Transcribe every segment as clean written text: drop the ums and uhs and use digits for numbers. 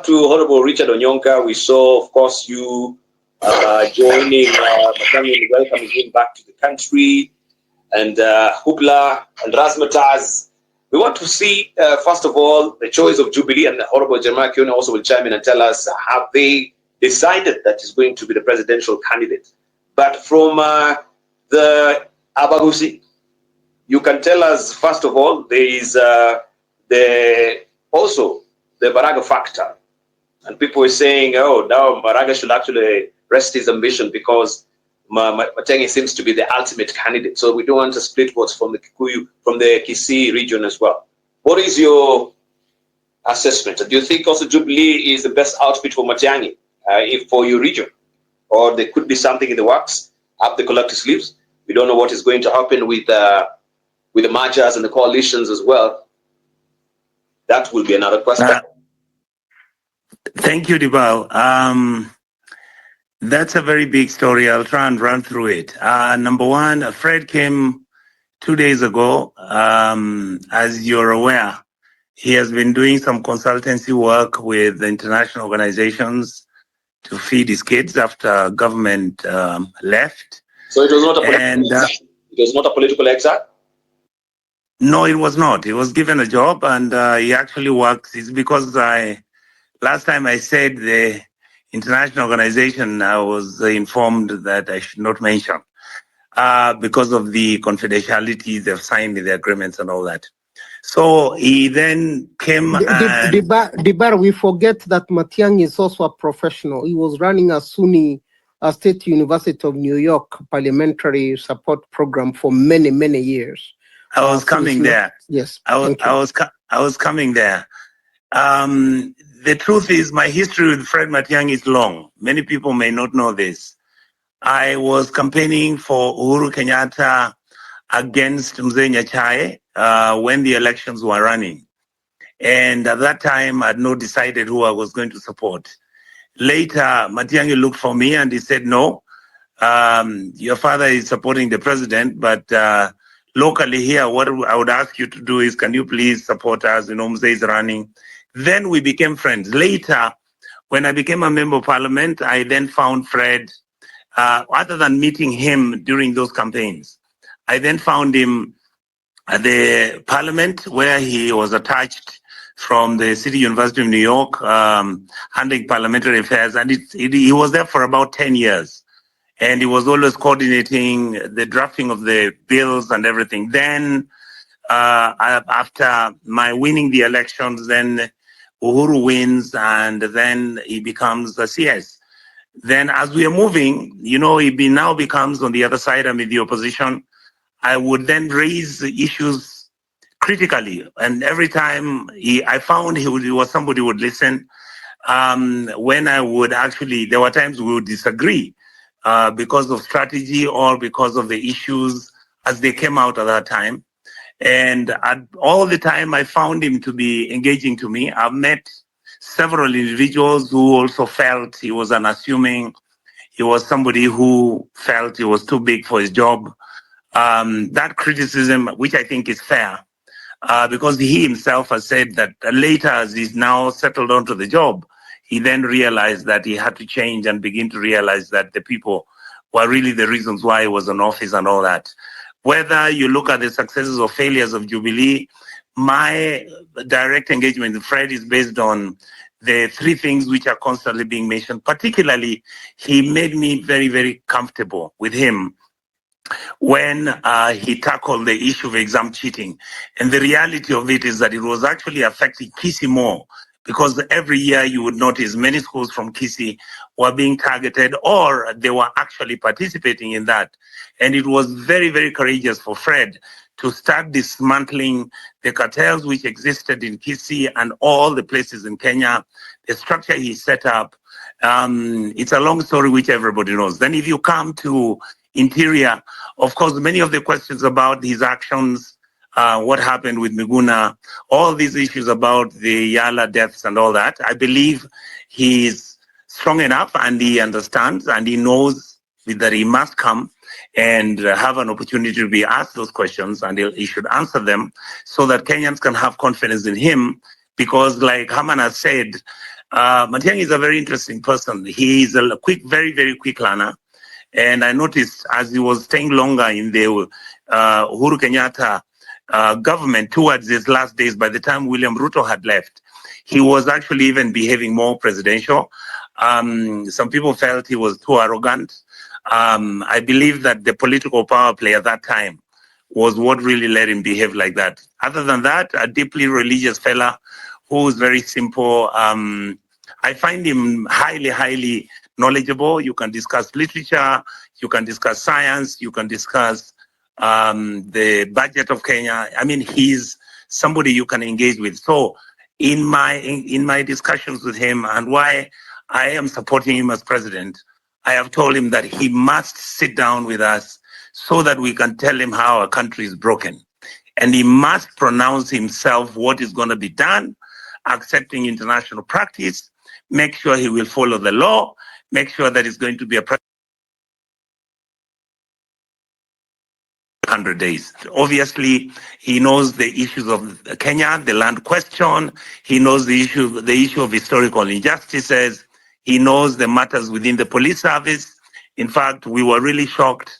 to Honorable Richard Onyonka. We saw, of course, you joining Matiang'I and welcoming him back to the country, and Hubla and Razmataz. We want to see, first of all, the choice of Jubilee, and Honorable Jeremiah Kiona also will chime in and tell us, have they decided that he's going to be the presidential candidate? But from the Abagusi, you can tell us, first of all, there is also the Baraga factor. And people are saying, oh, now Baraga should actually rest his ambition because Matiang'I seems to be the ultimate candidate. So we don't want to split votes from the Kikuyu, from the Kisii region as well. What is your assessment? Do you think also Jubilee is the best outfit for Matiang'I for your region? Or there could be something in the works up the collective sleeves? We don't know what is going to happen with the mergers and the coalitions as well. That will be another question. Thank you, Dibao. That's a very big story. I'll try and run through it. Number one, Fred came 2 days ago. As you're aware, he has been doing some consultancy work with international organizations to feed his kids after government left. So it was not a political exile? It was not a political exile? No, it was not. He was given a job, and he actually works. It's because last time I said the international organization, I was informed that I should not mention because of the confidentiality they've signed in the agreements and all that. So he then came Dibar, we forget that Matiang'I is also a professional. He was running a SUNY State University of New York parliamentary support program for many, many years. I was coming there. Yes, I was coming there. The truth is, my history with Fred Matiang'I is long. Many people may not know this. I was campaigning for Uhuru Kenyatta against Mzee Nyachae when the elections were running. And at that time, I had not decided who I was going to support. Later, Matiang'I looked for me and he said, no, your father is supporting the president, but locally here, what I would ask you to do is, can you please support us? Mzee is running. Then we became friends. Later, when I became a member of parliament, I then found Fred, other than meeting him during those campaigns, I then found him at the parliament where he was attached from the City University of New York, handling parliamentary affairs. And he was there for about 10 years. And he was always coordinating the drafting of the bills and everything. Then, after my winning the elections, then Uhuru wins, and then he becomes the CS. Then as we are moving, he now becomes on the other side, I'm in the opposition. I would then raise issues critically. And every time I found he was somebody who would listen. When I would there were times we would disagree because of strategy or because of the issues as they came out at that time. And all the time I found him to be engaging to me. I've met several individuals who also felt he was unassuming. He was somebody who felt he was too big for his job. That criticism, which I think is fair, because he himself has said that later, as he's now settled onto the job, he then realized that he had to change and begin to realize that the people were really the reasons why he was in office and all that. Whether you look at the successes or failures of Jubilee, my direct engagement with Fred is based on the three things which are constantly being mentioned. Particularly, he made me very, very comfortable with him when he tackled the issue of exam cheating. And the reality of it is that it was actually affecting Kisii more, because every year you would notice many schools from Kisii were being targeted, or they were actually participating in that. And it was very, very courageous for Fred to start dismantling the cartels which existed in Kisii and all the places in Kenya, the structure he set up. It's a long story which everybody knows. Then if you come to Interior, of course, many of the questions about his actions, what happened with Miguna, all these issues about the Yala deaths and all that, I believe he's strong enough and he understands and he knows that he must come and have an opportunity to be asked those questions, and he should answer them so that Kenyans can have confidence in him. Because like Haman has said, Matiang'I is a very interesting person. He is a quick, very, very quick learner. And I noticed as he was staying longer in the Uhuru Kenyatta government towards his last days, by the time William Ruto had left, he was actually even behaving more presidential. Some people felt he was too arrogant. I believe that the political power play at that time was what really let him behave like that. Other than that, a deeply religious fella who's very simple. I find him highly, highly knowledgeable. You can discuss literature, you can discuss science, you can discuss the budget of Kenya. I mean, he's somebody you can engage with. So in my discussions with him and why I am supporting him as president, I have told him that he must sit down with us so that we can tell him how our country is broken. And he must pronounce himself what is going to be done, accepting international practice, make sure he will follow the law, make sure that it's going to be a 100 days. Obviously, he knows the issues of Kenya, the land question. He knows the issue of historical injustices. He knows the matters within the police service. In fact, we were really shocked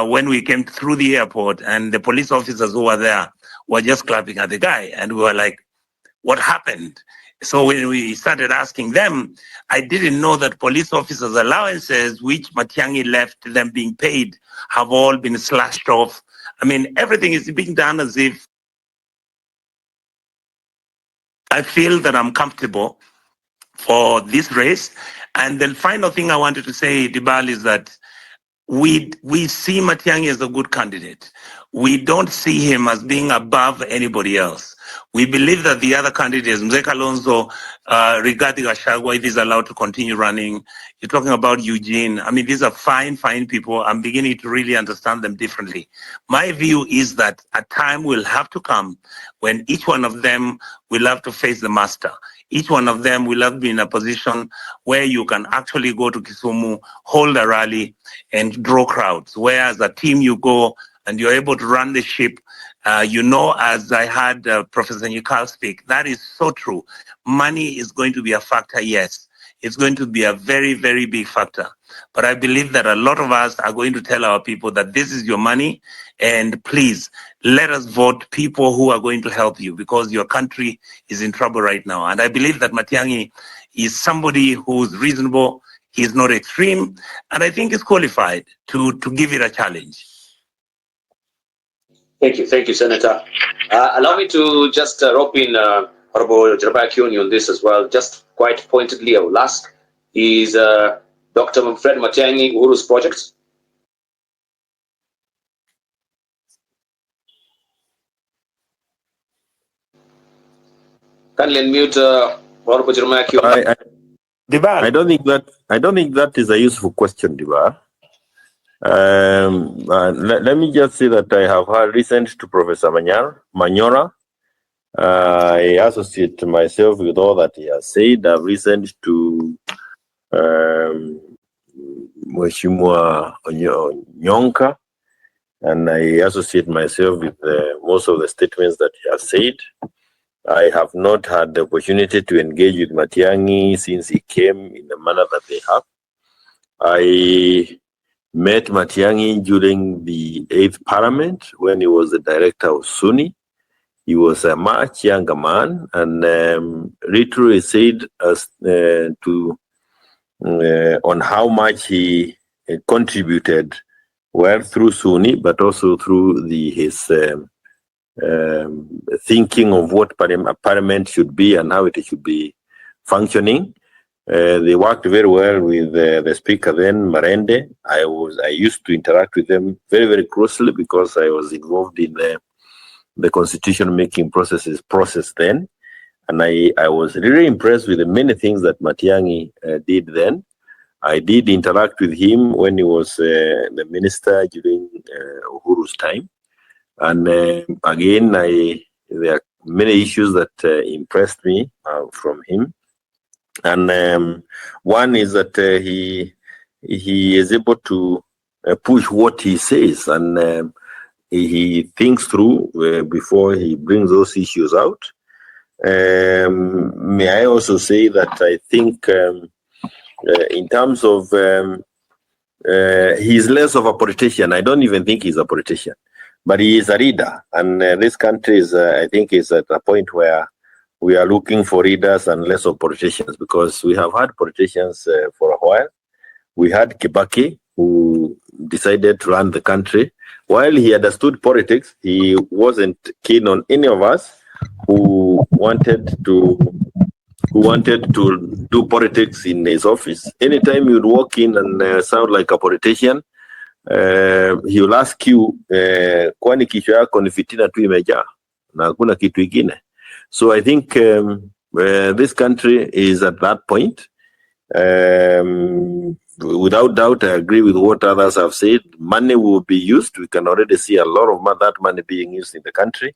when we came through the airport and the police officers who were there were just clapping at the guy. And we were like, what happened? So when we started asking them, I didn't know that police officers' allowances, which Matiang'I left them being paid, have all been slashed off. I mean, everything is being done as if I feel that I'm comfortable for this race. And the final thing I wanted to say, Dibal, is that we see Matiang'I as a good candidate. We don't see him as being above anybody else. We believe that the other candidates, Mzee Kalonzo, Rigathi Gachagua, if he's allowed to continue running, you're talking about Eugene. I mean, these are fine, fine people. I'm beginning to really understand them differently. My view is that a time will have to come when each one of them will have to face the master. Each one of them will have to be in a position where you can actually go to Kisumu, hold a rally, and draw crowds. Where as a team you go and you're able to run the ship. As I had Professor Nyikal speak, that is so true. Money is going to be a factor, yes. It's going to be a very, very big factor. But I believe that a lot of us are going to tell our people that this is your money, and please let us vote people who are going to help you because your country is in trouble right now. And I believe that Matiang'I is somebody who's reasonable, he's not extreme, and I think is qualified to give it a challenge. Thank you, Senator. Allow me to just rope in Honorable Jeremiah Kioni on this as well. Just quite pointedly, I will ask, is Dr. Fred Matiang'I Uhuru's project? Kindly unmute Honorable Jeremiah Kioni. I don't think that is a useful question, Diba. Let me just say that I have listened to Professor Manyora. I associate myself with all that he has said. I've listened to Mheshimiwa Onyonka, and I associate myself with most of the statements that he has said. I have not had the opportunity to engage with Matiang'I since he came in the manner that they have. I met Matiang'I during the 8th Parliament when he was the director of SUNY. He was a much younger man, and literally said on how much he contributed, well, through SUNY, but also through his thinking of what Parliament should be and how it should be functioning. They worked very well with the speaker then, Marende. I used to interact with them very, very closely because I was involved in the constitution making process then. And I was really impressed with the many things that Matiang'I did then. I did interact with him when he was the minister during Uhuru's time. And again, there are many issues that impressed me from him. And one is that he is able to push what he says, and he thinks through before he brings those issues out. May I also say that I think in terms of he's less of a politician. I don't even think he's a politician, but he is a leader. And this country is, I think, is at a point where we are looking for leaders and less of politicians, because we have had politicians for a while. We had Kibaki, who decided to run the country. While he understood politics, he wasn't keen on any of us who wanted to do politics in his office. Anytime you'd walk in and sound like a politician, he will ask you, kwani kichwa yako ni fitina tu imejaa na hakuna kitu ingine. So I think this country is at that point. Without doubt, I agree with what others have said. Money will be used. We can already see a lot of that money being used in the country.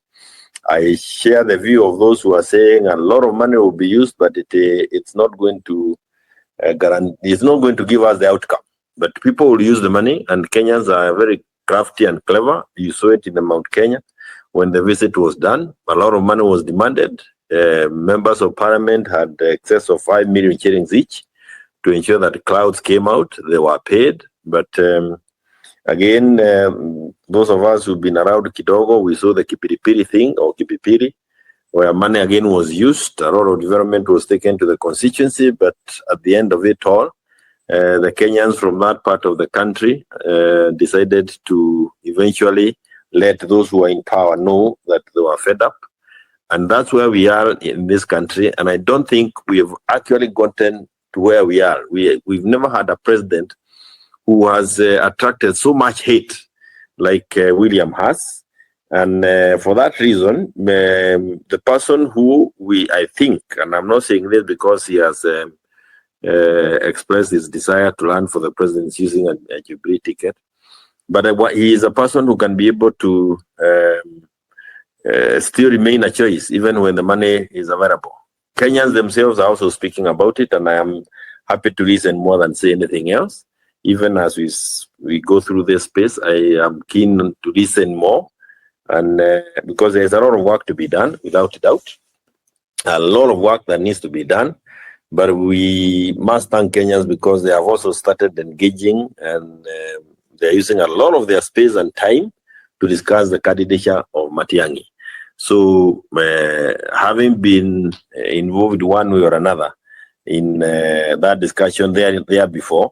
I share the view of those who are saying a lot of money will be used, but it's not going to it's not going to give us the outcome. But people will use the money, and Kenyans are very crafty and clever. You saw it in the Mount Kenya when the visit was done. A lot of money was demanded. Members of parliament had excess of 5 million shillings each to ensure that the clouds came out. They were paid. But again, those of us who've been around Kidogo, we saw the Kipiripiri thing, or Kipipiri, where money again was used. A lot of development was taken to the constituency, but at the end of it all, the Kenyans from that part of the country decided to eventually let those who are in power know that they were fed up. And that's where we are in this country. And I don't think we've actually gotten to where we are. We've never had a president who has attracted so much hate like William has. And for that reason, the person who I think, and I'm not saying this because he has expressed his desire to run for the presidency using a Jubilee ticket, but he is a person who can be able to still remain a choice even when the money is available. Kenyans themselves are also speaking about it, and I am happy to listen more than say anything else. Even as we go through this space, I am keen to listen more, and because there's a lot of work to be done, without a doubt, a lot of work that needs to be done. But we must thank Kenyans because they have also started engaging, and they're using a lot of their space and time to discuss the candidature of Matiang'I. So having been involved one way or another in that discussion there before,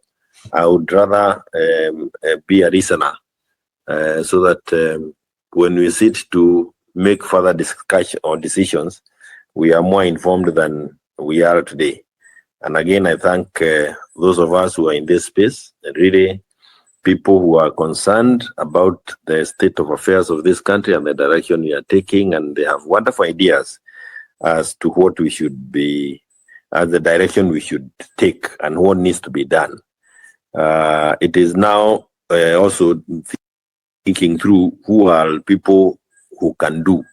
I would rather be a listener so that when we sit to make further discussion or decisions, we are more informed than we are today. And again, I thank those of us who are in this space, really people who are concerned about the state of affairs of this country and the direction we are taking, and they have wonderful ideas as to what we should be, as the direction we should take and what needs to be done. It is now also thinking through who are people who can do.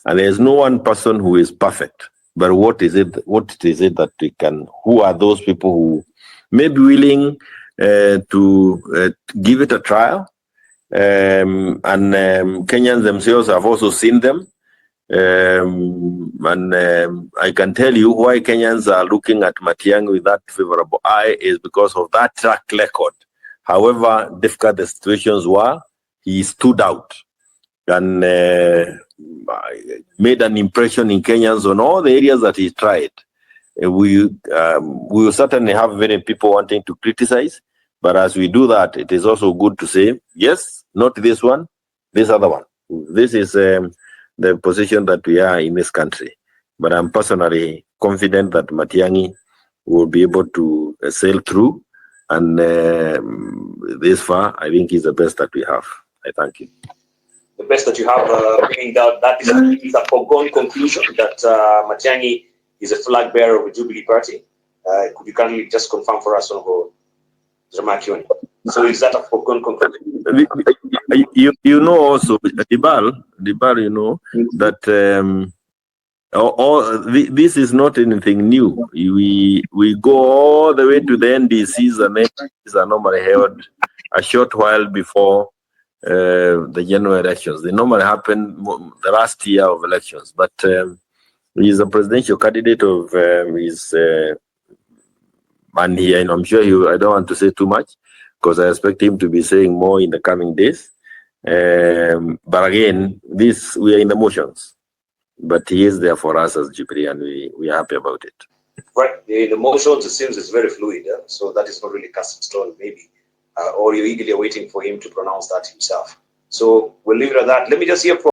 And there's no one person who is perfect. But what is it that we can, who are those people who may be willing to give it a trial? And Kenyans themselves have also seen them. And I can tell you why Kenyans are looking at Matiang'I with that favorable eye is because of that track record. However difficult the situations were, he stood out and made an impression in Kenyans on all the areas that he tried. We will certainly have many people wanting to criticize, but as we do that, it is also good to say, yes, not this one, this other one. This is the position that we are in this country. But I'm personally confident that Matiang'I will be able to sail through, and this far, I think is the best that we have. I thank you. The best that you have, meaning that is a foregone conclusion that Matiang'I is a flag bearer of the Jubilee Party. Could you kindly just confirm for us, Honorable Matiang'I? So is that a foregone conclusion? You know also, Dibal, you know, that this is not anything new. We go all the way to the NDCs, and NDCs are normally held a short while before the general elections. They normally happen the last year of elections. But He's a presidential candidate of his, and he, and I'm sure I don't want to say too much because I expect him to be saying more in the coming days. But again, we are in the motions. But he is there for us as Jubilee, and we are happy about it. Right. The motions, it seems, is very fluid. So that is not really cast in stone, maybe. Or you're eagerly waiting for him to pronounce that himself. So we'll leave it at that. Let me just hear from